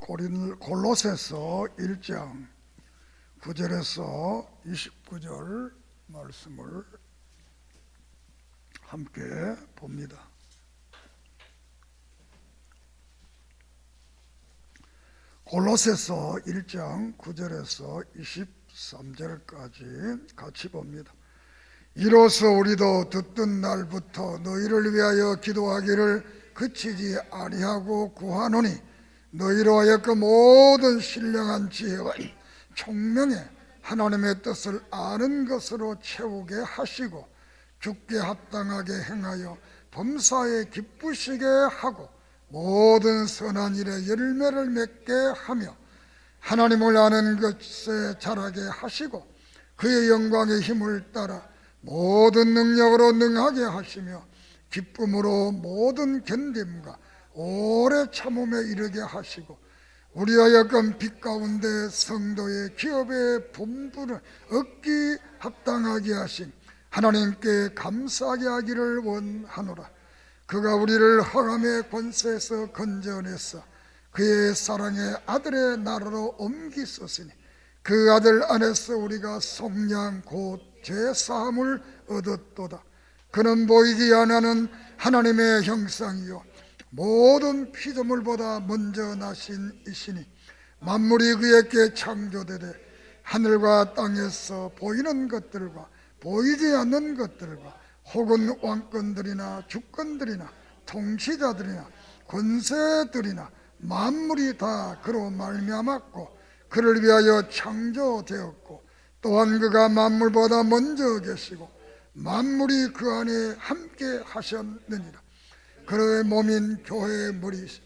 골로새서 1장 9절에서 29절 말씀을 함께 봅니다. 골로새서 1장 9절에서 23절까지 같이 봅니다. 이로써 우리도 듣던 날부터 너희를 위하여 기도하기를 그치지 아니하고 구하노니 너희로 하여금 모든 신령한 지혜와 총명에 하나님의 뜻을 아는 것으로 채우게 하시고 주께 합당하게 행하여 범사에 기쁘시게 하고 모든 선한 일에 열매를 맺게 하며 하나님을 아는 것에 자라게 하시고 그의 영광의 힘을 따라 모든 능력으로 능하게 하시며 기쁨으로 모든 견딤과 오래 참음에 이르게 하시고 우리 하여금 빛 가운데 성도의 기업의 분부를 얻기 합당하게 하신 하나님께 감사하게 하기를 원하노라. 그가 우리를 흑암의 권세에서 건져내사 그의 사랑의 아들의 나라로 옮기셨으니 그 아들 안에서 우리가 속량 곧 죄사함을 얻었도다. 그는 보이지 않는 하나님의 형상이요 모든 피조물보다 먼저 나신 이시니 만물이 그에게 창조되되 하늘과 땅에서 보이는 것들과 보이지 않는 것들과 혹은 왕권들이나 주권들이나 통치자들이나 권세들이나 만물이 다 그로 말미암았고 그를 위하여 창조되었고 또한 그가 만물보다 먼저 계시고 만물이 그 안에 함께 하셨느니라. 그의 몸인 교회의 머리시오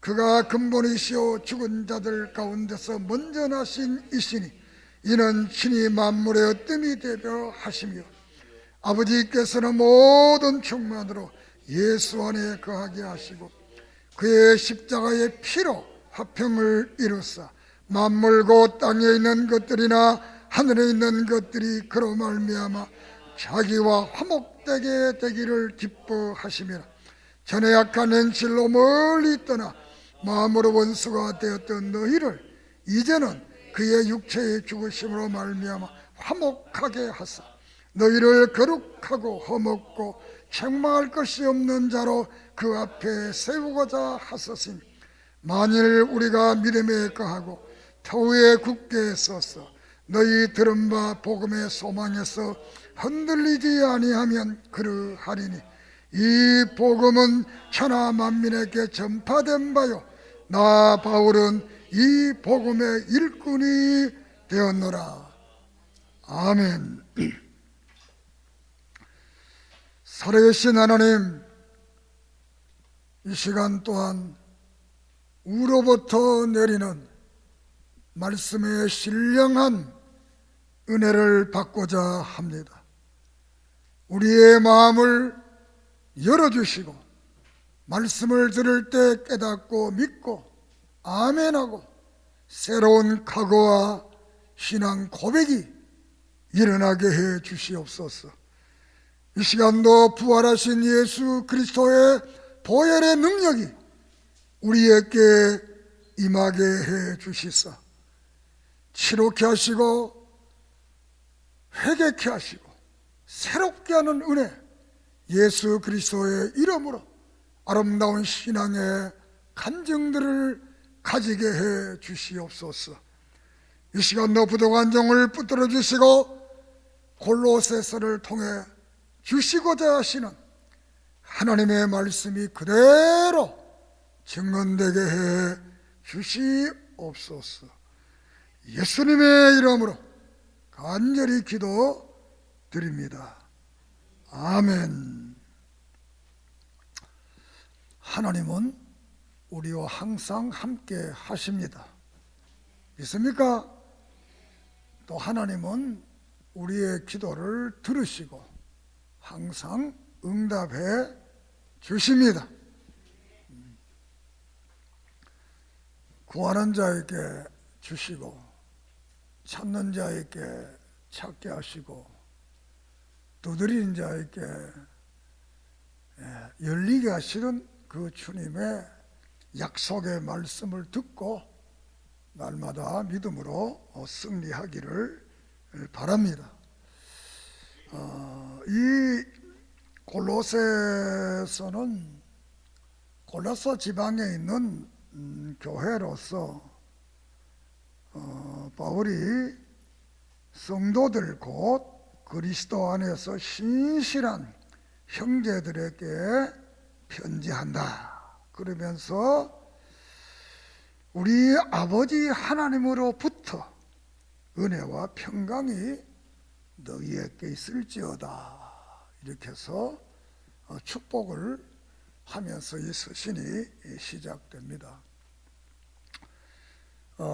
그가 근본이시오 죽은 자들 가운데서 먼저 나신 이시니 이는 친히 만물의 어뜸이 되려 하시며 아버지께서는 모든 충만으로 예수 안에 거하게 하시고 그의 십자가의 피로 화평을 이루사 만물 곧 땅에 있는 것들이나 하늘에 있는 것들이 그로 말미암아 자기와 화목되게 되기를 기뻐하시며 전에 약한 행실로 멀리 떠나 마음으로 원수가 되었던 너희를 이제는 그의 육체의 죽으심으로 말미암아 화목하게 하사 너희를 거룩하고 험없고 책망할 것이 없는 자로 그 앞에 세우고자 하셨으니 만일 우리가 믿음에 거하고 터위에 굳게 서서 너희 들은 바 복음의 소망에서 흔들리지 아니하면 그러하리니 이 복음은 천하 만민에게 전파된 바요 나 바울은 이 복음의 일꾼이 되었노라. 아멘. 살아계신 하나님, 이 시간 또한 우로부터 내리는 말씀의 신령한 은혜를 받고자 합니다. 우리의 마음을 열어주시고 말씀을 들을 때 깨닫고 믿고 아멘하고 새로운 각오와 신앙 고백이 일어나게 해 주시옵소서. 이 시간도 부활하신 예수 그리스도의 보혈의 능력이 우리에게 임하게 해 주시사 치료케 하시고 회개케 하시고 새롭게 하는 은혜 예수 그리스도의 이름으로 아름다운 신앙의 간증들을 가지게 해 주시옵소서. 이 시간도 부족한 종을 붙들어 주시고 골로새서를 통해 주시고자 하시는 하나님의 말씀이 그대로 증언되게 해 주시옵소서. 예수님의 이름으로 간절히 기도드립니다. 아멘. 하나님은 우리와 항상 함께 하십니다. 믿습니까? 또 하나님은 우리의 기도를 들으시고 항상 응답해 주십니다. 구하는 자에게 주시고 찾는 자에게 찾게 하시고 두드리는 자에게 열리게 하시는 그 주님의 약속의 말씀을 듣고 날마다 믿음으로 승리하기를 바랍니다. 이 골로새서는 골로새 지방에 있는 교회로서 바울이 성도들 곧 그리스도 안에서 신실한 형제들에게 편지한다. 그러면서 우리 아버지 하나님으로부터 은혜와 평강이 너희에게 있을지어다. 이렇게 해서 축복을 하면서 이 서신이 시작됩니다.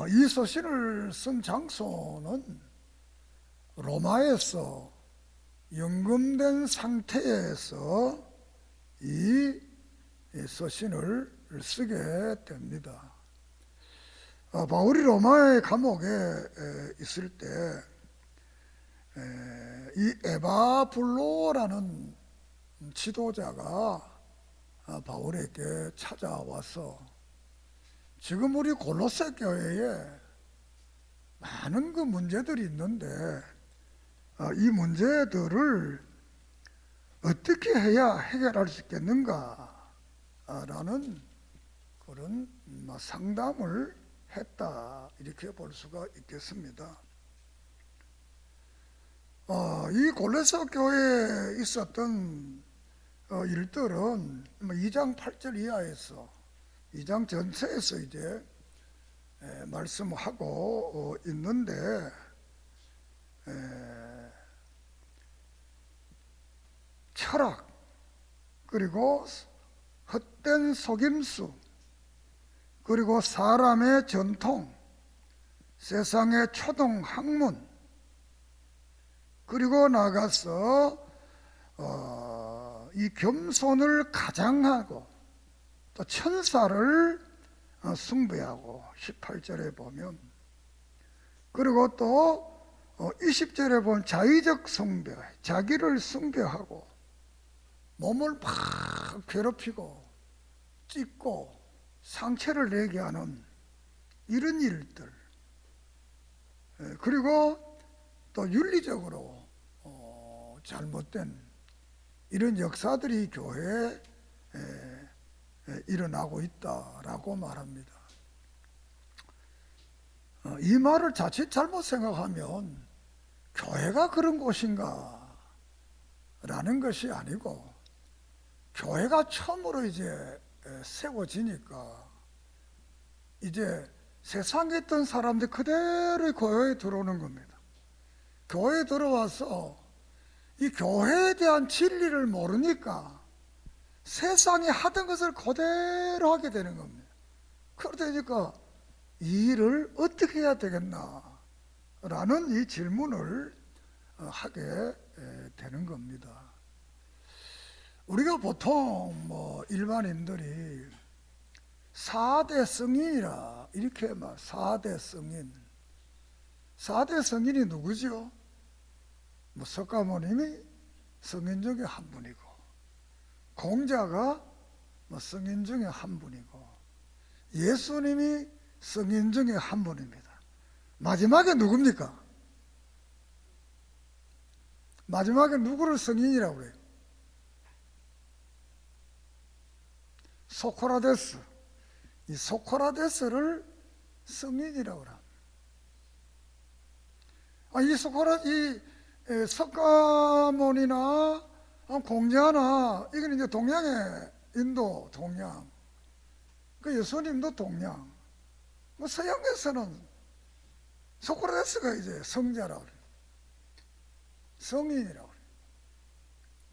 이 서신을 쓴 장소는 로마에서 연금된 상태에서 이 서신을 쓰게 됩니다. 바울이 로마의 감옥에 있을 때 이 에바블로라는 지도자가 바울에게 찾아와서 지금 우리 골로새 교회에 많은 그 문제들이 있는데 이 문제들을 어떻게 해야 해결할 수 있겠는가 라는 그런 상담을 했다, 이렇게 볼 수가 있겠습니다. 이 골로새 교회에 있었던 일들은 2장 8절 이하에서 2장 전체에서 이제 말씀하고 있는데 철학, 그리고 헛된 속임수, 그리고 사람의 전통, 세상의 초등 학문, 그리고 나가서 이 겸손을 가장하고 또 천사를 숭배하고 18절에 보면, 그리고 또 20절에 보면 자의적 숭배, 자기를 숭배하고 몸을 막 괴롭히고 찢고 상처를 내게 하는 이런 일들, 그리고 또 윤리적으로 잘못된 이런 역사들이 교회에 일어나고 있다라고 말합니다. 이 말을 자칫 잘못 생각하면 교회가 그런 곳인가 라는 것이 아니고, 교회가 처음으로 이제 세워지니까 이제 세상에 있던 사람들 그대로 교회에 들어오는 겁니다. 교회에 들어와서 이 교회에 대한 진리를 모르니까 세상에 하던 것을 그대로 하게 되는 겁니다. 그러니까 이 일을 어떻게 해야 되겠나 라는 이 질문을 하게 되는 겁니다. 우리가 보통 일반인들이 4대 성인이라 이렇게 4대 성인, 4대 성인이 누구죠? 석가모님이 성인 중에 한 분이고, 공자가 성인 중에 한 분이고, 예수님이 성인 중에 한 분입니다. 마지막에 누굽니까? 마지막에 누구를 성인이라고 그래요? 소크라테스. 이 소크라테스를 성인이라고 합니다. 이 석가모니나 공자나 이건 이제 동양의 인도 동양, 그 예수님도 동양, 서양에서는 소크라테스가 이제 성자라고 그래요. 성인이라고 그래요.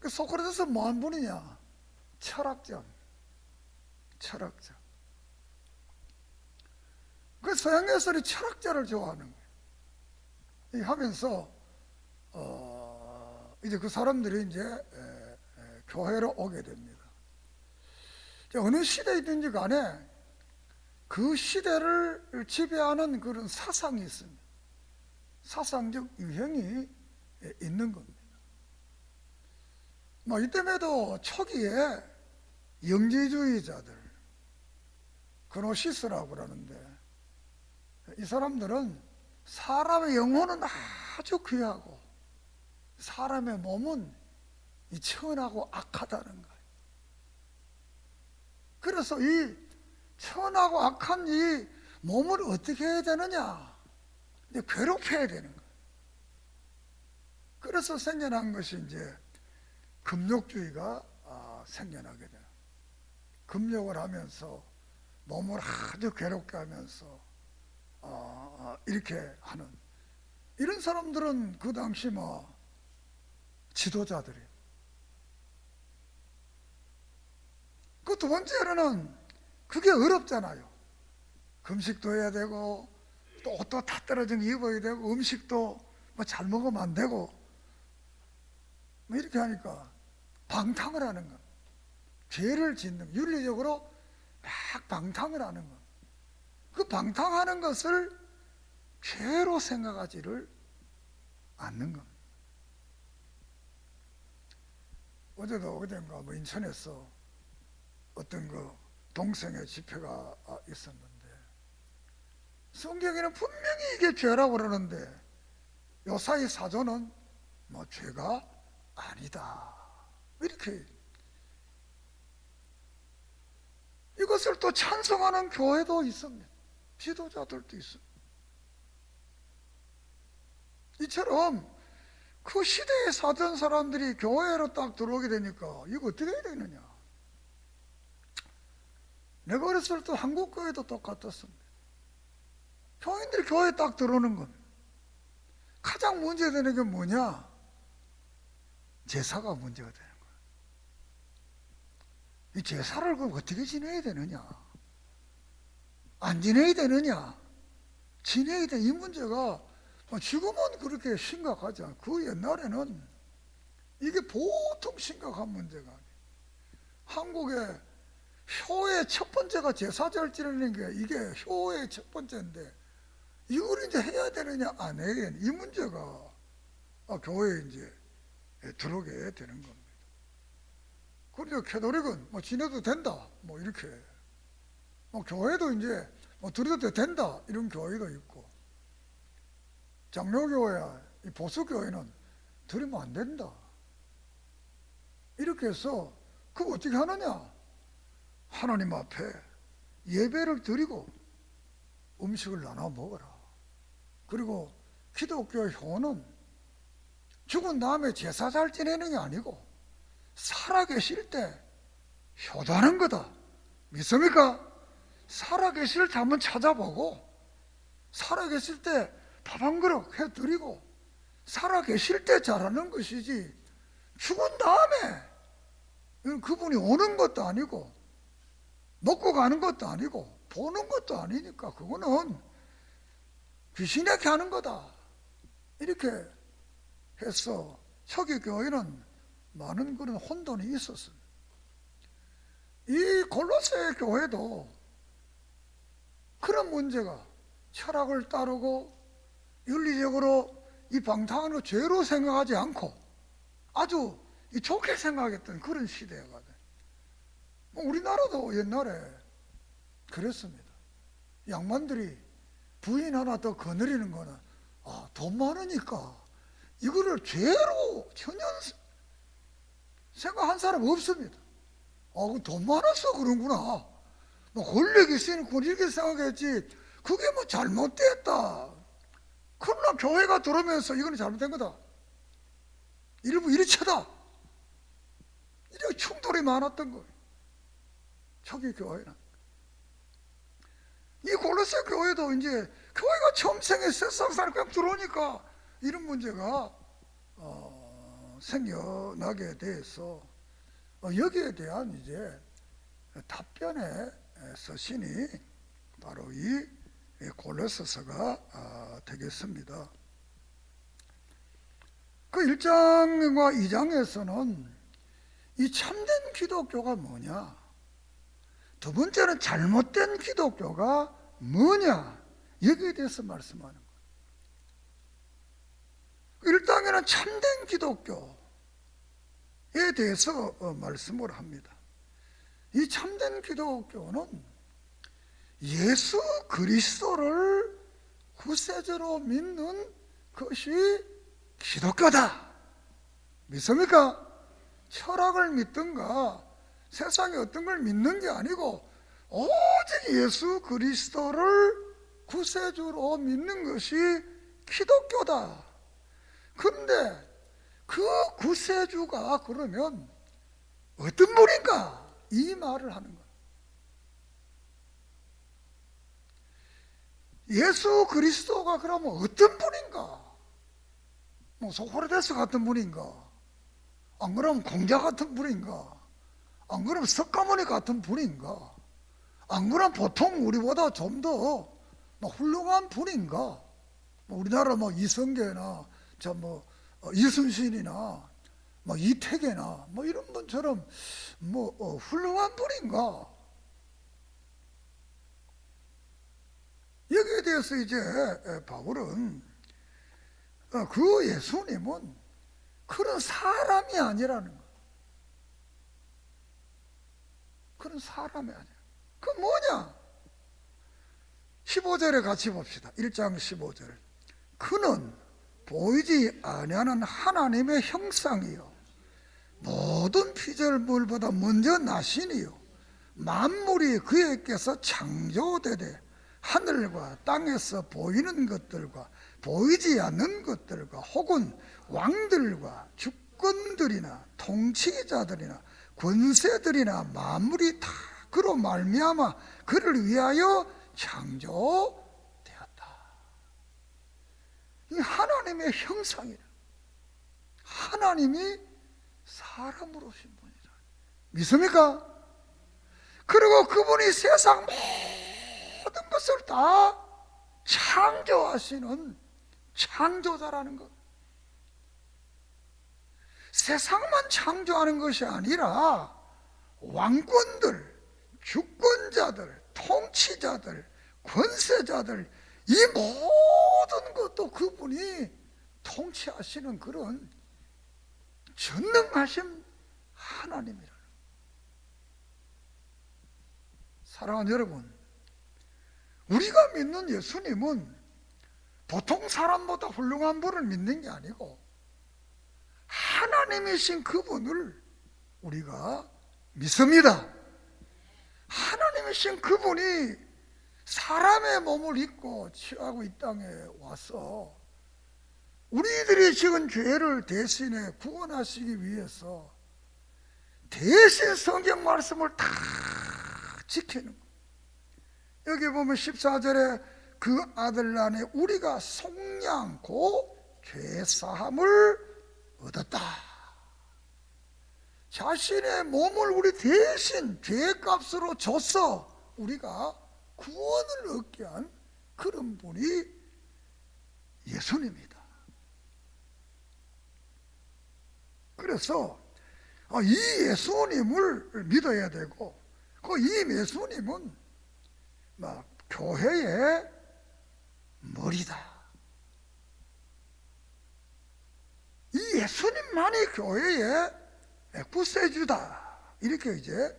그 소크라테스 뭐한 분이냐? 철학자. 그 서양에서는 철학자를 좋아하는 거예요. 하면서 이제 그 사람들이 이제 교회로 오게 됩니다. 어느 시대이든지 간에 그 시대를 지배하는 그런 사상이 있습니다. 사상적 유형이 있는 겁니다. 이때에도 초기에 영지주의자들, 그노시스라고 그러는데 이 사람들은 사람의 영혼은 아주 귀하고 사람의 몸은 이 천하고 악하다는 거예요. 그래서 이 천하고 악한 이 몸을 어떻게 해야 되느냐? 이제 괴롭혀야 되는 거예요. 그래서 생겨난 것이 이제 금욕주의가 생겨나게 돼요. 금욕을 하면서 몸을 아주 괴롭게 하면서 이렇게 하는 이런 사람들은 그 당시 뭐 지도자들이에요. 그 두 번째로는 그게 어렵잖아요. 금식도 해야 되고 또 옷도 다 떨어진 거 입어야 되고 음식도 뭐 잘 먹으면 안 되고 뭐 이렇게 하니까 방탕을 하는 거. 죄를 짓는, 윤리적으로 막 방탕을 하는 거. 그 방탕하는 것을 죄로 생각하지를 않는 겁니다. 어제도 어젠가 뭐 인천에서 어떤 그 동성애 집회가 있었는데 성경에는 분명히 이게 죄라고 그러는데 요사이 사조는 뭐 죄가 아니다 이렇게 이것을 또 찬성하는 교회도 있습니다. 지도자들도 있습니다. 이처럼 그 시대에 살던 사람들이 교회로 딱 들어오게 되니까 이거 어떻게 해야 되느냐. 내가 어렸을 때 한국 교회도 똑같았습니다. 교인들이 교회에 딱 들어오는 건 가장 문제되는 게 뭐냐? 제사가 문제가 되는 거예요. 이 제사를 그럼 어떻게 지내야 되느냐? 안 지내야 되느냐? 지내야 돼. 이 문제가 지금은 그렇게 심각하지 않아요. 그 옛날에는 이게 보통 심각한 문제가 아니에요. 한국의 효의 첫 번째가 제사절 지내는 게 이게 효의 첫 번째인데 이걸 이제 해야 되느냐 안 해야 되느냐 이 문제가 교회에 이제 들어오게 되는 겁니다. 그런데 캐톨릭은 뭐 지내도 된다 뭐 이렇게 뭐 교회도 이제 뭐 들어도 된다 이런 교회도 있고 장로교회야 이 보수교회는 들으면 안 된다 이렇게 해서 그거 어떻게 하느냐? 하나님 앞에 예배를 드리고 음식을 나눠 먹어라. 그리고 기독교 효는 죽은 다음에 제사 잘 지내는 게 아니고 살아계실 때 효도하는 거다. 믿습니까? 살아계실 때 한번 찾아보고 살아계실 때 밥 한 그릇 해드리고 살아계실 때 잘하는 것이지 죽은 다음에 그분이 오는 것도 아니고 먹고 가는 것도 아니고 보는 것도 아니니까 그거는 귀신에게 하는 거다 이렇게 해서 초기 교회는 많은 그런 혼돈이 있었습니다. 이 골로새 교회도 그런 문제가 철학을 따르고 윤리적으로 이 방탕한 거 죄로 생각하지 않고 아주 좋게 생각했던 그런 시대였거든요. 우리나라도 옛날에 그랬습니다. 양반들이 부인 하나 더 거느리는 거는 돈 많으니까 이거를 죄로 전혀 생각한 사람 없습니다. 돈 많아서 그런구나. 권력이 있으니까 이렇게 생각했지 그게 뭐 잘못됐다. 그러나 교회가 들어오면서 이거는 잘못된 거다. 일부 일치다. 이렇게 충돌이 많았던 거예요. 초기 교회는. 이 골로새 교회도 이제 교회가 처음 생겨 세상살 그냥 들어오니까 이런 문제가 생겨나게 돼서 여기에 대한 이제 답변의 서신이 바로 이 골로새서가 되겠습니다. 그 1장과 2장에서는 이 참된 기독교가 뭐냐? 두 번째는 잘못된 기독교가 뭐냐? 여기에 대해서 말씀하는 거예요. 1장에는 참된 기독교에 대해서 말씀을 합니다. 이 참된 기독교는 예수 그리스도를 구세주로 믿는 것이 기독교다. 믿습니까? 철학을 믿든가 세상에 어떤 걸 믿는 게 아니고 오직 예수 그리스도를 구세주로 믿는 것이 기독교다. 그런데 그 구세주가 그러면 어떤 분인가? 이 말을 하는 거예요. 예수 그리스도가 그러면 어떤 분인가? 뭐 소크라테스 같은 분인가? 안 그러면 공자 같은 분인가? 안 그러면 석가모니 같은 분인가? 안 그러면 보통 우리보다 좀 더 훌륭한 분인가? 우리나라 이성계나 이순신이나 이태계나 이런 분처럼 훌륭한 분인가? 여기에 대해서 이제 바울은 그 예수님은 그런 사람이 아니라는 거예요. 그런 사람이 아니야. 그 뭐냐? 15절에 같이 봅시다. 1장 15절. 그는 보이지 아니하는 하나님의 형상이요 모든 피조물보다 먼저 나시니요 만물이 그에게서 창조되되 하늘과 땅에서 보이는 것들과 보이지 않는 것들과 혹은 왕들과 주권들이나 통치자들이나 권세들이나 만물이 다 그로 말미암아 그를 위하여 창조되었다. 이 하나님의 형상이라. 하나님이 사람으로 오신 분이라. 믿습니까? 그리고 그분이 세상 모든 것을 다 창조하시는 창조자라는 것. 세상만 창조하는 것이 아니라 왕권들, 주권자들, 통치자들, 권세자들 이 모든 것도 그분이 통치하시는 그런 전능하신 하나님이라는. 사랑하는 여러분, 우리가 믿는 예수님은 보통 사람보다 훌륭한 분을 믿는 게 아니고 하나님이신 그분을 우리가 믿습니다. 하나님이신 그분이 사람의 몸을 입고 취하고 이 땅에 와서 우리들이 지은 죄를 대신에 구원하시기 위해서 대신 성경 말씀을 다 지키는 거예요. 여기 보면 14절에 그 아들 안에 우리가 속량고 죄사함을 얻었다. 자신의 몸을 우리 대신 죄값으로 줘서 우리가 구원을 얻게 한 그런 분이 예수님이다. 그래서 이 예수님을 믿어야 되고 이 예수님은 교회의 머리다. 이 예수님만이 교회의 구세주다. 이렇게 이제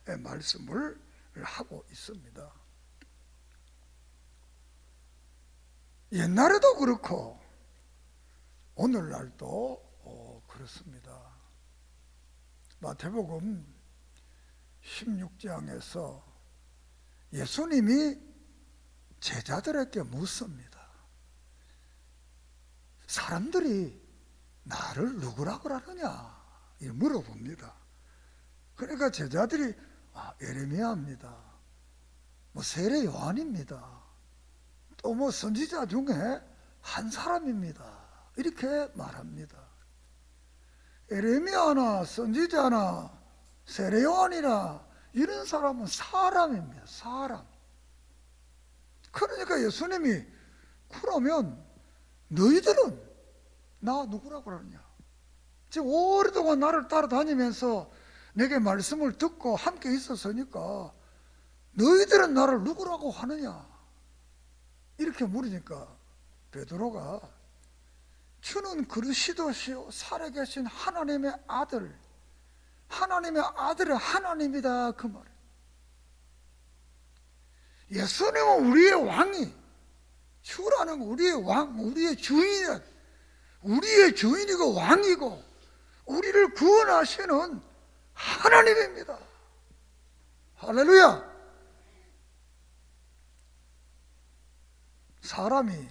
말씀을 하고 있습니다. 옛날에도 그렇고 오늘날도 그렇습니다. 마태복음 16장에서 예수님이 제자들에게 묻습니다. 사람들이 나를 누구라고 하느냐? 이렇게 물어봅니다. 그러니까 제자들이 에레미야입니다. 세례 요한입니다. 또 선지자 중에 한 사람입니다. 이렇게 말합니다. 에레미야나 선지자나 세례 요한이나 이런 사람은 사람입니다. 사람. 그러니까 예수님이 그러면 너희들은 나 누구라고 그러냐? 지금 오랫동안 나를 따라다니면서 내게 말씀을 듣고 함께 있었으니까 너희들은 나를 누구라고 하느냐? 이렇게 물으니까 베드로가 주는 그리스도시요 살아계신 하나님의 아들, 하나님의 아들은 하나님이다 그 말. 예수님은 우리의 왕이 주라는 우리의 왕, 우리의 주인이야. 우리의 주인이고 왕이고 우리를 구원하시는 하나님입니다. 할렐루야. 사람이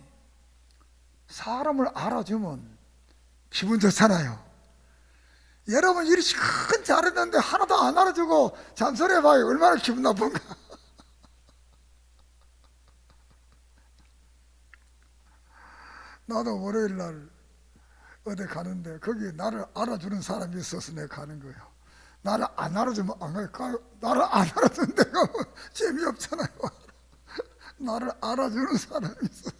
사람을 알아주면 기분 좋잖아요. 여러분 일이 큰 잘했는데 하나도 안 알아주고 잔소리해봐요. 얼마나 기분 나쁜가. 나도 월요일날 어디 가는데 거기 나를 알아주는 사람이 있어서 내가 가는 거예요. 나를 안 알아주면 안 갈까요? 나를 안 알아주는 데가 재미없잖아요. 나를 알아주는 사람이 있어.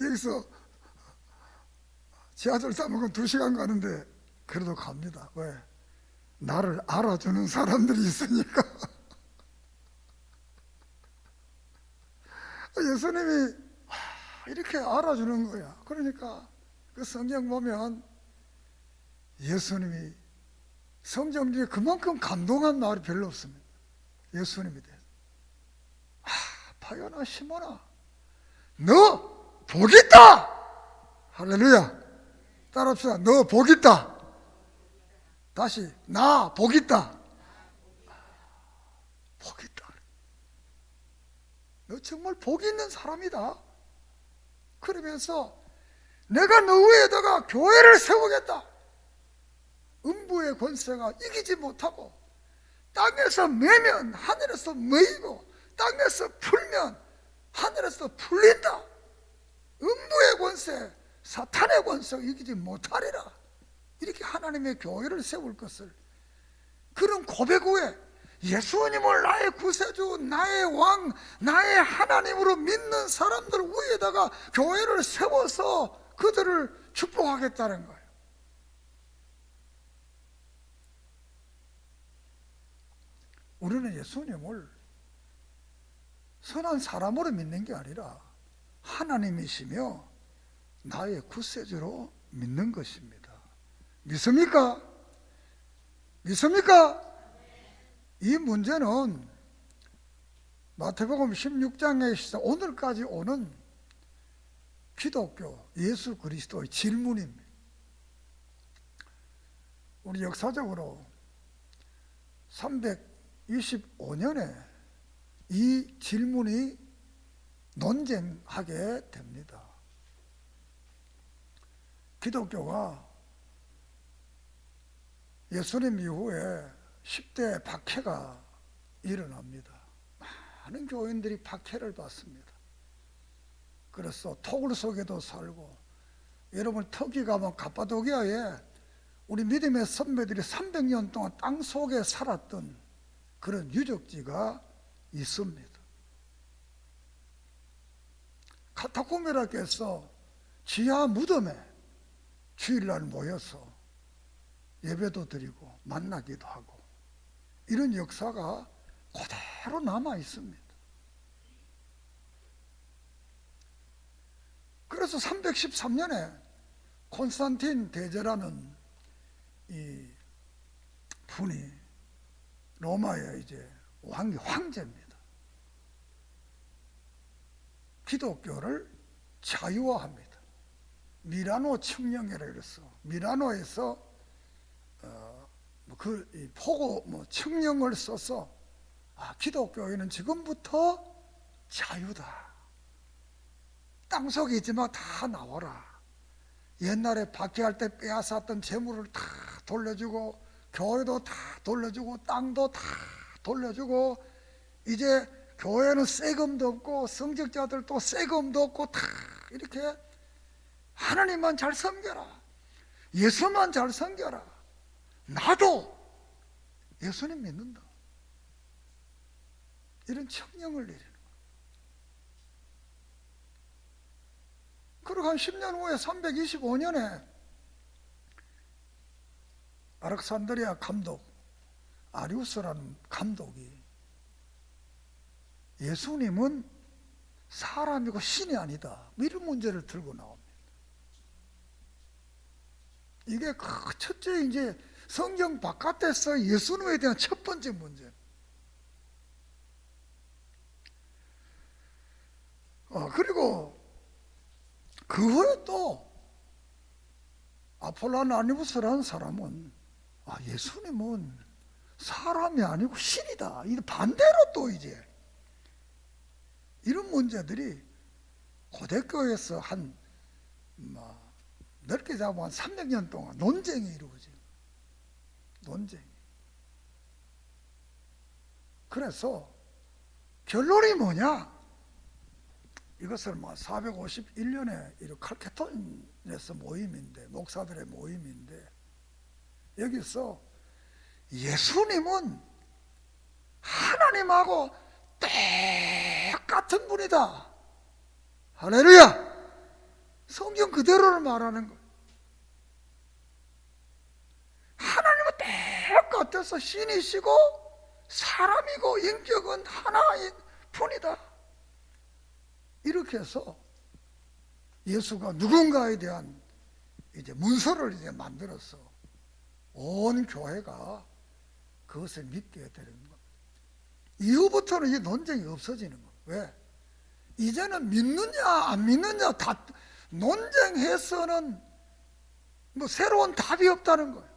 여기서 지하철 타면 2시간 가는데 그래도 갑니다. 왜? 나를 알아주는 사람들이 있으니까. 예수님이 이렇게 알아주는 거야. 그러니까 그 성경 보면 예수님이 성경 중에 그만큼 감동한 말이 별로 없습니다. 예수님에 대해서. 파요나 시몬아, 너 복 있다. 할렐루야. 따라합시다. 너 복 있다. 다시, 나 복 있다. 복 있다. 너 정말 복 있는 사람이다. 그러면서 내가 너 위에다가 교회를 세우겠다. 음부의 권세가 이기지 못하고 땅에서 매면 하늘에서 매이고 땅에서 풀면 하늘에서 풀린다. 음부의 권세, 사탄의 권세가 이기지 못하리라. 이렇게 하나님의 교회를 세울 것을, 그런 고백 후에 예수님을 나의 구세주, 나의 왕, 나의 하나님으로 믿는 사람들 위에다가 교회를 세워서 그들을 축복하겠다는 거예요. 우리는 예수님을 선한 사람으로 믿는 게 아니라 하나님이시며 나의 구세주로 믿는 것입니다. 믿습니까? 믿습니까? 이 문제는 마태복음 16장에 시작 오늘까지 오는 기독교 예수 그리스도의 질문입니다. 우리 역사적으로 325년에 이 질문이 논쟁하게 됩니다. 기독교가 예수님 이후에 10대 박해가 일어납니다. 많은 교인들이 박해를 받습니다. 그래서 토굴 속에도 살고, 여러분 터키 가면 갑바도기아에 우리 믿음의 선배들이 300년 동안 땅 속에 살았던 그런 유적지가 있습니다. 카타콤이라께서 지하 무덤에 주일날 모여서 예배도 드리고 만나기도 하고, 이런 역사가 그대로 남아 있습니다. 그래서 313년에 콘스탄틴 대제라는 이 분이 로마의 이제 황제입니다. 기독교를 자유화합니다. 미라노 칙령이라 그랬어. 미라노에서 포고 칙령을 써서 기독교에는 지금부터 자유다. 땅속에 있지만 다 나와라. 옛날에 박해할 때 빼앗았던 재물을 다 돌려주고, 교회도 다 돌려주고, 땅도 다 돌려주고, 이제 교회는 세금도 없고 성직자들도 세금도 없고 다 이렇게 하나님만 잘 섬겨라. 예수만 잘 섬겨라. 나도 예수님 믿는다. 이런 청령을 내리는 거예요. 그리고 한 10년 후에 325년에 아렉산드리아 감독 아리우스라는 감독이 예수님은 사람이고 신이 아니다, 이런 문제를 들고 나옵니다. 이게 첫째 이제 성경 바깥에서 예수님에 대한 첫 번째 문제. 그리고 그 후에 또 아폴로 아니부스라는 사람은 예수님은 사람이 아니고 신이다. 이 반대로 또 이제 이런 문제들이 고대교회에서 한 넓게 잡으면 300년 동안 논쟁이 이루어져요. 논쟁이. 그래서 결론이 뭐냐? 이것을 451년에 이 칼케톤에서 모임인데, 목사들의 모임인데, 여기서 예수님은 하나님하고 똑같은 분이다. 할렐루야! 성경 그대로를 말하는 거예요. 하나님은 똑같아서 신이시고 사람이고 인격은 하나인 분이다. 이렇게 해서 예수가 누군가에 대한 이제 문서를 이제 만들어서 온 교회가 그것을 믿게 되는 겁니다. 이후부터는 이 논쟁이 없어지는 거예요. 왜? 이제는 믿느냐 안 믿느냐 다 논쟁해서는 새로운 답이 없다는 거예요.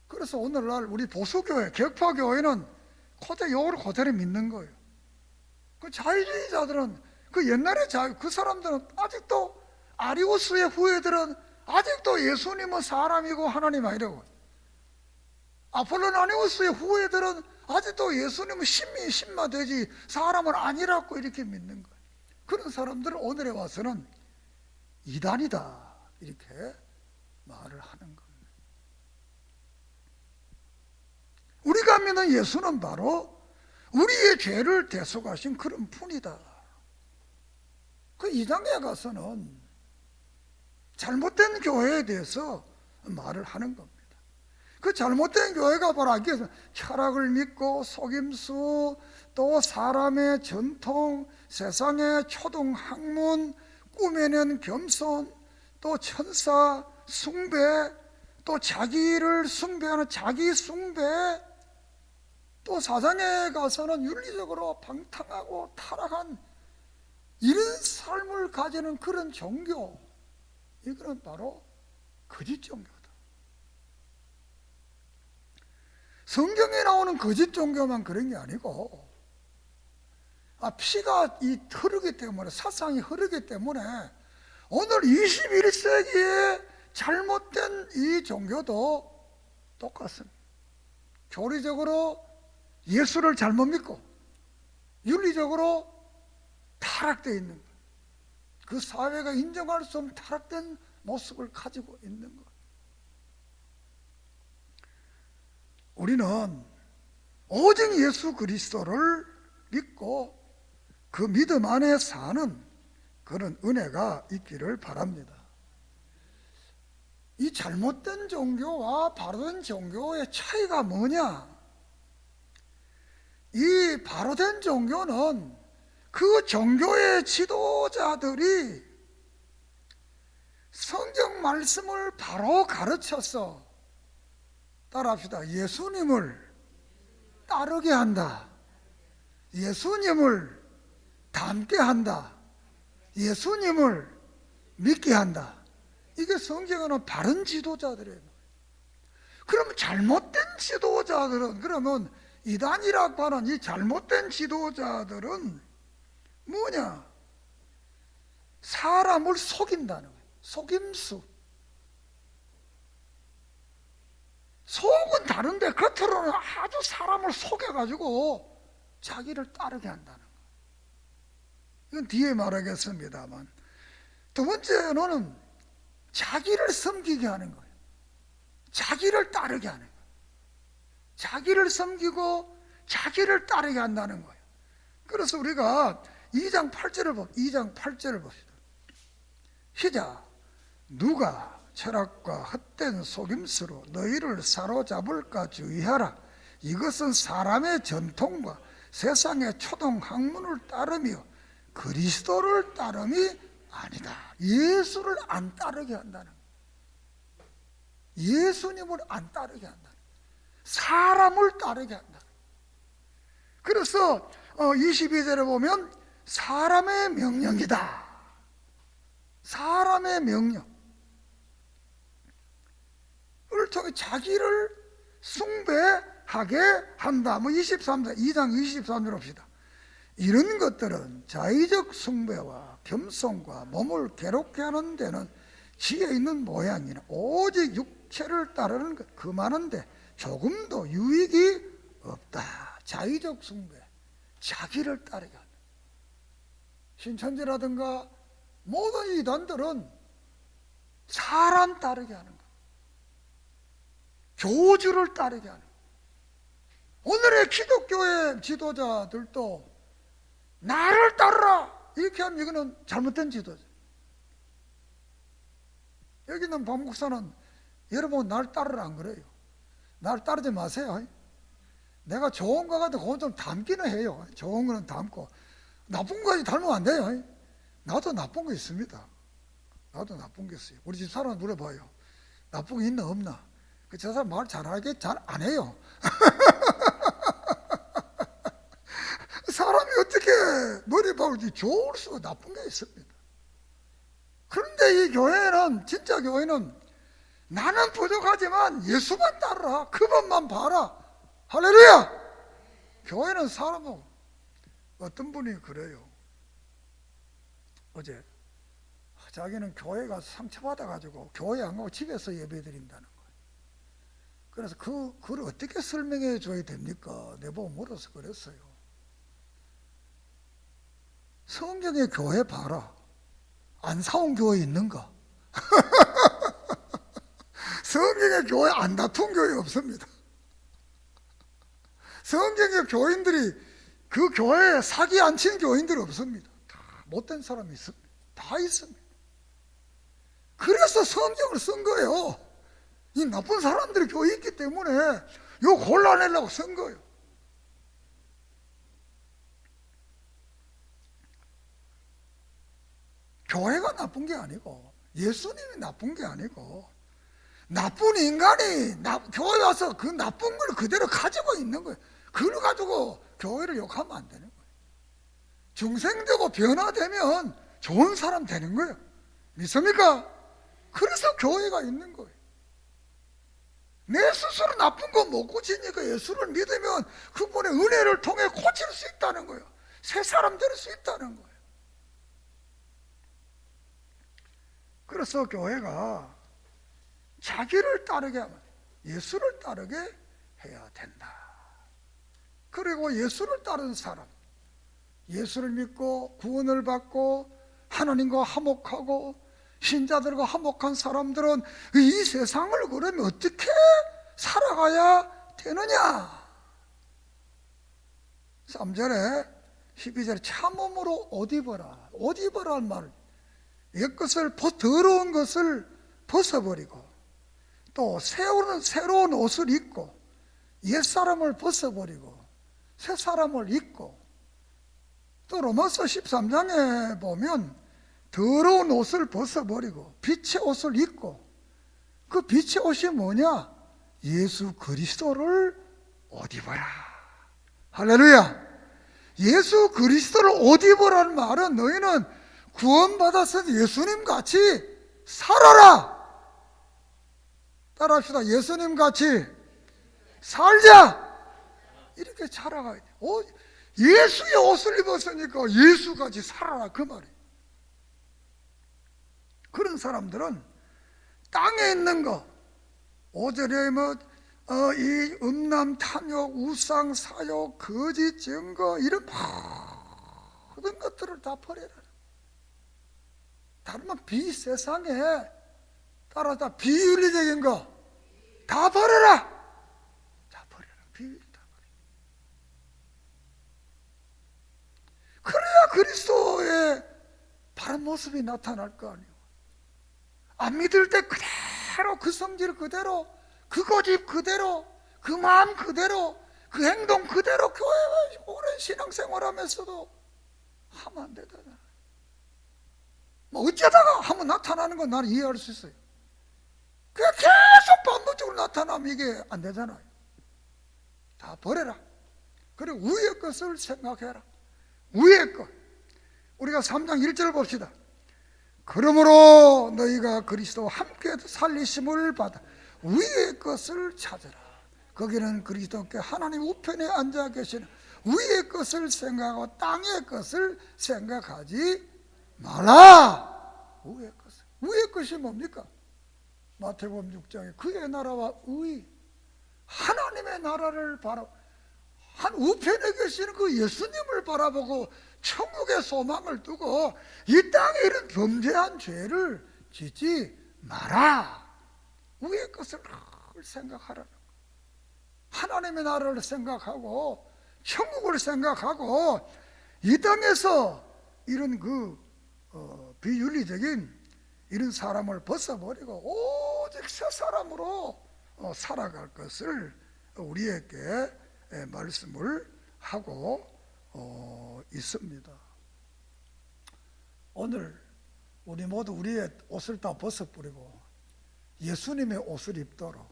그래서 오늘날 우리 보수교회, 격파교회는 이걸 그대로 믿는 거예요. 그 자유주의자들은 그 옛날에 그 사람들은 아직도 아리우스의 후예들은 아직도 예수님은 사람이고 하나님 아니라고. 아폴론 아니우스의 후예들은 아직도 예수님은 신마되지 사람은 아니라고 이렇게 믿는 거예요. 그런 사람들은 오늘에 와서는 이단이다 이렇게 말을 하는 겁니다. 우리가 믿는 예수는 바로 우리의 죄를 대속하신 그런 분이다. 그 2장에 가서는 잘못된 교회에 대해서 말을 하는 겁니다. 그 잘못된 교회가 바로 철학을 믿고 속임수, 또 사람의 전통, 세상의 초등학문, 꾸며낸 겸손, 또 천사 숭배, 또 자기를 숭배하는 자기 숭배, 또 4장에 가서는 윤리적으로 방탕하고 타락한 이런 삶을 가지는 그런 종교, 이거는 바로 거짓 종교다. 성경에 나오는 거짓 종교만 그런 게 아니고 피가 흐르기 때문에, 사상이 흐르기 때문에 오늘 21세기에 잘못된 이 종교도 똑같습니다. 교리적으로 예수를 잘못 믿고 윤리적으로 타락되어 있는 것, 그 사회가 인정할 수 없는 타락된 모습을 가지고 있는 것. 우리는 오직 예수 그리스도를 믿고 그 믿음 안에 사는 그런 은혜가 있기를 바랍니다. 이 잘못된 종교와 바로된 종교의 차이가 뭐냐? 이 바로된 종교는 그 종교의 지도자들이 성경 말씀을 바로 가르쳐서, 따라합시다, 예수님을 따르게 한다, 예수님을 닮게 한다, 예수님을 믿게 한다. 이게 성경에는 바른 지도자들이에요. 그러면 잘못된 지도자들은, 그러면 이단이라고 하는 이 잘못된 지도자들은 뭐냐? 사람을 속인다는 거예요. 속임수. 속은 다른데 겉으로는 아주 사람을 속여가지고 자기를 따르게 한다는 거예요. 이건 뒤에 말하겠습니다만, 두 번째는 자기를 섬기게 하는 거예요. 자기를 따르게 하는 거예요. 자기를 섬기고 자기를 따르게 한다는 거예요. 그래서 우리가 2장 8절을 봅시다. 시작. 누가 철학과 헛된 속임수로 너희를 사로잡을까 주의하라. 이것은 사람의 전통과 세상의 초등학문을 따르며 그리스도를 따름이 아니다. 예수를 안 따르게 한다는 거예요. 예수님을 안 따르게 한다는 거예요. 사람을 따르게 한다는 거예요. 그래서 22절에 보면 사람의 명령이다. 사람의 명령을 통해 자기를 숭배하게 한다. 23절, 2장 23절 봅시다. 이런 것들은 자의적 숭배와 겸손과 몸을 괴롭게 하는 데는 지혜 있는 모양이나 오직 육체를 따르는 것 그 많은데 조금도 유익이 없다. 자의적 숭배, 자기를 따르게 한다. 신천지라든가 모든 이단들은 사람 따르게 하는 것, 교주를 따르게 하는 것. 오늘의 기독교의 지도자들도 나를 따르라 이렇게 하면 이거는 잘못된 지도자. 여기 있는 박 목사는 여러분 날 따르라 안 그래요. 날 따르지 마세요. 내가 좋은 거 같은 그건 좀 담기는 해요. 좋은 거는 담고 나쁜 거까지 닮으면 안 돼요. 나도 나쁜 거 있습니다. 나도 나쁜 게 있어요. 우리 집 사람 물어봐요. 나쁜 게 있나 없나? 저 사람 말 잘하게 잘 안 해요. 사람이 어떻게 머리 박을지 좋을 수가 나쁜 게 있습니다. 그런데 이 교회는, 진짜 교회는 나는 부족하지만 예수만 따르라. 그것만 봐라. 할렐루야! 교회는 사람하고 어떤 분이 그래요. 어제 자기는 교회 가서 상처받아가지고 교회 안 가고 집에서 예배 드린다는 거예요. 그래서 그걸 어떻게 설명해 줘야 됩니까? 내보고 물어서 그랬어요. 성경의 교회 봐라. 안 사온 교회 있는가? 성경의 교회 안 다툰 교회 없습니다. 성경의 교인들이 그 교회에 사기 안 친 교인들이 없습니다. 다 못된 사람이 있습니다. 다 있습니다. 그래서 성경을 쓴 거예요. 이 나쁜 사람들이 교회에 있기 때문에 요 골라내려고 쓴 거예요. 교회가 나쁜 게 아니고 예수님이 나쁜 게 아니고 나쁜 인간이 교회 와서 그 나쁜 걸 그대로 가지고 있는 거예요. 그걸 가지고 교회를 욕하면 안 되는 거예요. 중생되고 변화되면 좋은 사람 되는 거예요. 믿습니까? 그래서 교회가 있는 거예요. 내 스스로 나쁜 거 못 고치니까 예수를 믿으면 그분의 은혜를 통해 고칠 수 있다는 거예요. 새 사람 될 수 있다는 거예요. 그래서 교회가 자기를 따르게 하면 예수를 따르게 해야 된다. 그리고 예수를 따르는 사람, 예수를 믿고 구원을 받고 하나님과 화목하고 신자들과 화목한 사람들은 이 세상을 그러면 어떻게 살아가야 되느냐? 3절에 12절에 참음으로 옷 입어라. 옷 입어라는 말, 옛것을 더러운 것을 벗어버리고 또 새로운 옷을 입고 옛사람을 벗어버리고 새사람을 입고, 또 로마서 13장에 보면 더러운 옷을 벗어버리고 빛의 옷을 입고, 그 빛의 옷이 뭐냐? 예수 그리스도를 옷 입어라. 할렐루야. 예수 그리스도를 옷 입으라는 말은 너희는 구원받아서 예수님 같이 살아라. 따라합시다. 예수님 같이 살자. 이렇게 살아가야 돼. 예수의 옷을 입었으니까 예수같이 살아라, 그 말이에요. 그런 사람들은 땅에 있는 거, 5절에 이 음란, 탐욕, 우상, 사욕, 거짓 증거, 이런 모든 것들을 다 버려라. 다른 말 세상에 따라서 비윤리적인 거 다 버려라. 다 버려라. 비윤리 다 버려. 그래야 그리스도의 바른 모습이 나타날 거 아니에요. 안 믿을 때 그대로 그 성질 그대로, 그 고집 그대로, 그 마음 그대로, 그 행동 그대로 교회에 오랜 신앙생활하면서도 하면 안 되잖아. 뭐 어쩌다가 한번 나타나는 건 나는 이해할 수 있어요. 그냥 계속 반복적으로 나타나면 이게 안 되잖아요. 다 버려라. 그리고 위의 것을 생각해라. 위의 것. 우리가 3장 1절을 봅시다. 그러므로 너희가 그리스도와 함께 살리심을 받아 위의 것을 찾으라. 거기는 그리스도께 하나님 우편에 앉아 계시는 위의 것을 생각하고 땅의 것을 생각하지 말라. 위의 것을. 위의 것이 뭡니까? 마태복음 6장에 그의 나라와 의, 하나님의 나라를 한 우편에 계시는 그 예수님을 바라보고 천국의 소망을 두고 이 땅에 이런 범죄한 죄를 짓지 마라. 위의 것을 생각하라는 거예요. 하나님의 나라를 생각하고 천국을 생각하고 이 땅에서 이런 비윤리적인 이런 사람을 벗어버리고 오직 새 사람으로 살아갈 것을 우리에게 말씀을 하고 있습니다. 오늘 우리 모두 우리의 옷을 다 벗어버리고 예수님의 옷을 입도록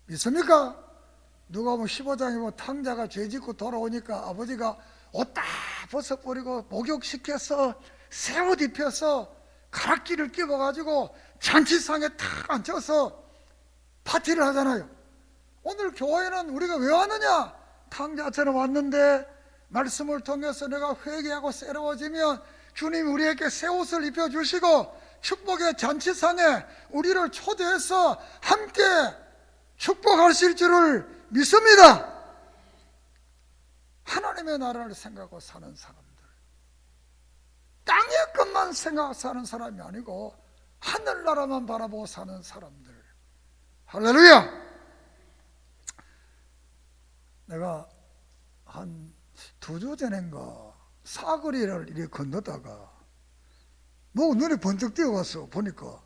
믿습니까? 누가 뭐 15장에 뭐 탕자가 죄짓고 돌아오니까 아버지가 옷 다 벗어버리고 목욕시켜서 새 옷 입혀서 가락지를 끼워가지고 잔치상에 탁 앉혀서 파티를 하잖아요. 오늘 교회는 우리가 왜 왔느냐? 탕자처럼 왔는데 말씀을 통해서 내가 회개하고 새로워지면 주님이 우리에게 새 옷을 입혀주시고 축복의 잔치상에 우리를 초대해서 함께 축복하실 줄을 믿습니다. 하나님의 나라를 생각하고 사는 사람들, 땅의 것만 생각하고 사는 사람이 아니고 하늘나라만 바라보고 사는 사람들. 할렐루야. 내가 한 2주 전인가 사거리를 이렇게 건너다가 뭐 눈에 번쩍 띄어갔어. 보니까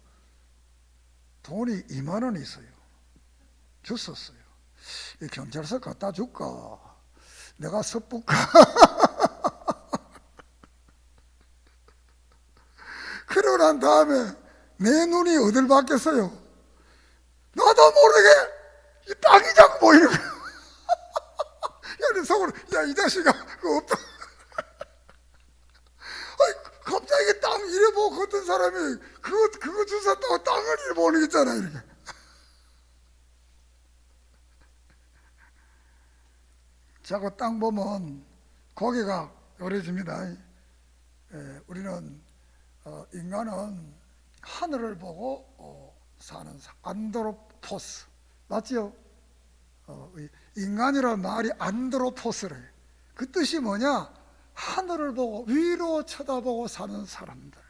돈이 2만 원이 있어요. 줬었어요. 이 경찰서 갖다 줄까? 내가 섭볼까? 그러고 난 다음에 내 눈이 어딜 바뀌었어요? 나도 모르게 이 땅이 자꾸 보이는 거야. 야, 내 속으로, 야, 이 자식아, 그거 없다. 갑자기 땅 이래 보고 걷던 사람이 그거 주웠다고 땅을 이래 보는 게 있잖아, 이렇게. 자꾸 땅 보면 고개가 요래집니다. 우리는 인간은 하늘을 보고 사는 안드로포스 맞지요? 인간이라는 말이 안드로포스래. 그 뜻이 뭐냐? 하늘을 보고 위로 쳐다보고 사는 사람들.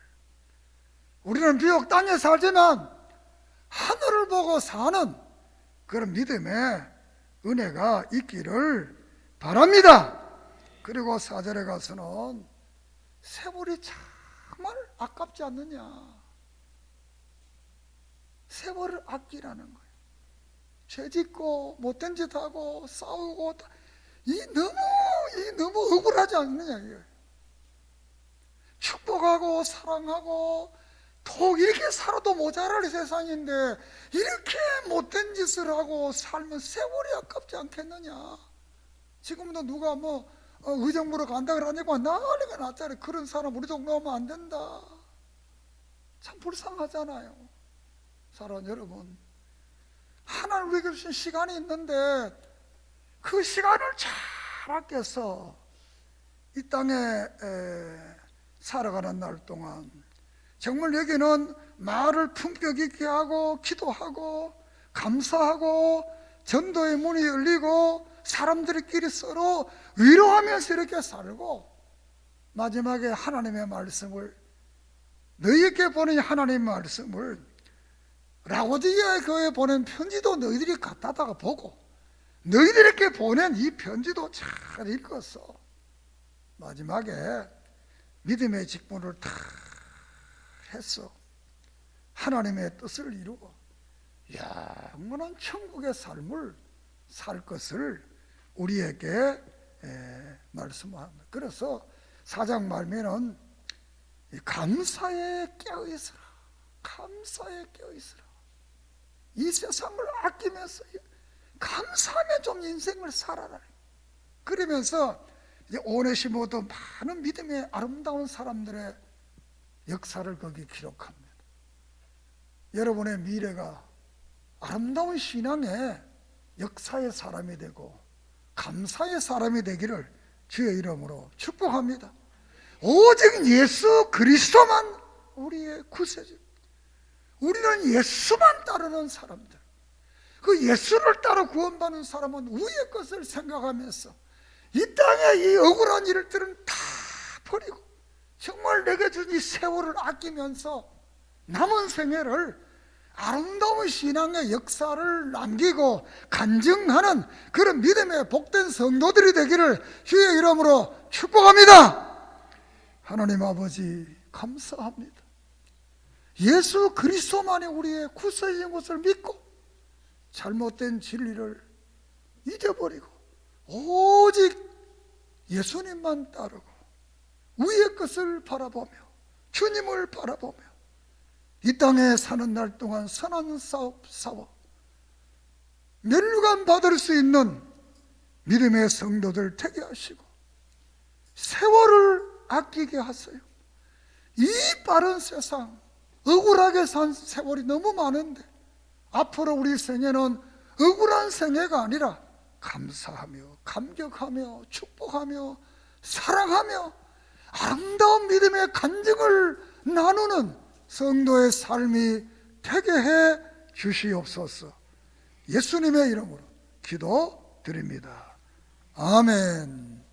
우리는 비록 땅에 살지만 하늘을 보고 사는 그런 믿음의 은혜가 있기를 바랍니다. 그리고 4절에 가서는 세월이 정말 아깝지 않느냐. 세월을 아끼라는 거예요. 죄짓고 못된 짓 하고 싸우고 이 너무 억울하지 않느냐 이거예요. 축복하고 사랑하고 더 이렇게 살아도 모자랄 세상인데 이렇게 못된 짓을 하고 살면 세월이 아깝지 않겠느냐. 지금도 누가 뭐 의정부로 간다 그러니까 난리가 났잖아요. 그런 사람 우리 동네 오면 안 된다. 참 불쌍하잖아요. 사랑하는 여러분, 하나님 우리에게 주신 시간이 있는데 그 시간을 잘 아껴서 이 땅에 살아가는 날 동안 정말 여기는 마을을 품격 있게 하고 기도하고 감사하고 전도의 문이 열리고 사람들끼리 서로 위로하면서 이렇게 살고 마지막에 하나님의 말씀을 너희에게 보낸 하나님의 말씀을 라오디게아 교회에 보낸 편지도 너희들이 갖다다가 보고 너희들에게 보낸 이 편지도 잘 읽어서 마지막에 믿음의 직분을 다 했어. 하나님의 뜻을 이루고 영원한 천국의 삶을 살 것을 우리에게 말씀합니다. 그래서 4장 말면은 감사에 깨어있으라. 감사에 깨어있으라. 이 세상을 아끼면서 감사하며 좀 인생을 살아라. 그러면서 이제 오네시모도 많은 믿음의 아름다운 사람들의 역사를 거기 기록합니다. 여러분의 미래가 아름다운 신앙의 역사의 사람이 되고 감사의 사람이 되기를 주의 이름으로 축복합니다. 오직 예수 그리스도만 우리의 구세주. 우리는 예수만 따르는 사람들. 그 예수를 따라 구원받는 사람은 위의 것을 생각하면서 이 땅의 이 억울한 일들은 다 버리고 정말 내게 준 이 세월을 아끼면서 남은 생애를 아름다운 신앙의 역사를 남기고 간증하는 그런 믿음의 복된 성도들이 되기를 주의 이름으로 축복합니다. 하나님 아버지 감사합니다. 예수 그리스도만이 우리의 구세주인 것을 믿고 잘못된 진리를 잊어버리고 오직 예수님만 따르고 위의 것을 바라보며 주님을 바라보며 이 땅에 사는 날 동안 선한 사업 싸워 면류관 받을 수 있는 믿음의 성도들 되게 하시고 세월을 아끼게 하세요. 이 빠른 세상 억울하게 산 세월이 너무 많은데 앞으로 우리 생애는 억울한 생애가 아니라 감사하며 감격하며 축복하며 사랑하며 아름다운 믿음의 간증을 나누는 성도의 삶이 되게 해 주시옵소서. 예수님의 이름으로 기도드립니다. 아멘.